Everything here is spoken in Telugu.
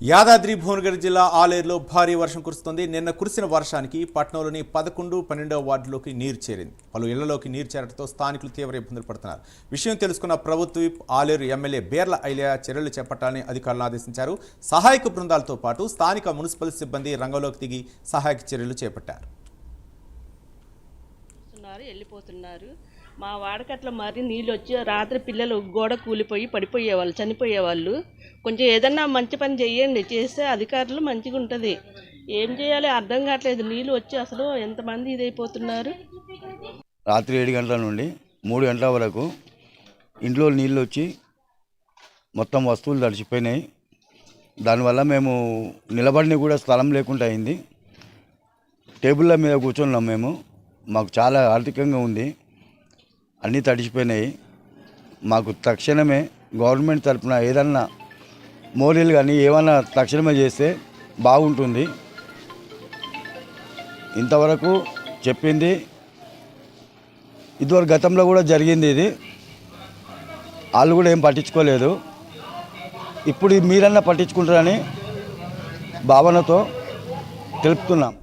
యాదాద్రి భువనగిరి జిల్లా ఆలేరులో భారీ వర్షం కురుస్తోంది. నిన్న కురిసిన వర్షానికి పట్టణంలోని 11, 12వ వార్డులోకి నీరు చేరింది. పలు ఇళ్లలోకి నీరు చేరడంతో స్థానికులు తీవ్ర ఇబ్బందులు పడుతున్నారు. విషయం తెలుసుకున్న ప్రభుత్వ విప్ ఆలేరు ఎమ్మెల్యే బేర్ల ఐలయ్య చర్యలు చేపట్టాలని అధికారులను ఆదేశించారు. సహాయక బృందాలతో పాటు స్థానిక మున్సిపల్ సిబ్బంది రంగంలోకి దిగి సహాయక చర్యలు చేపట్టారు. వెళ్ళిపోతున్నారు. మా వాడకట్ల మరి నీళ్ళు వచ్చి రాత్రి పిల్లలు గోడ కూలిపోయి పడిపోయేవాళ్ళు, చనిపోయేవాళ్ళు. కొంచెం ఏదన్నా మంచి పని చేయండి, చేస్తే అధికారులు మంచిగా ఉంటుంది. ఏం చేయాలి అర్థం కావట్లేదు. నీళ్ళు వచ్చి అసలు ఎంతమంది ఇదైపోతున్నారు. రాత్రి 7 గంటల నుండి 3 గంటల వరకు ఇంట్లో నీళ్ళు వచ్చి మొత్తం వస్తువులు తడిచిపోయినాయి. దానివల్ల మేము నిలబడిన కూడా స్థలం లేకుండా అయింది. టేబుల్ల మీద కూర్చున్నాం మేము. మాకు చాలా ఆర్థికంగా ఉంది, అన్నీ తడిచిపోయినాయి. మాకు తక్షణమే గవర్నమెంట్ తరఫున ఏదన్నా మోరీలు కానీ ఏమన్నా తక్షణమే చేస్తే బాగుంటుంది. ఇంతవరకు చెప్పింది ఇదివరకు గతంలో కూడా జరిగింది. ఇది వాళ్ళు కూడా ఏం పట్టించుకోలేదు. ఇప్పుడు మీరన్నా పట్టించుకుంటారని భావనతో తెలుపుతున్నాం.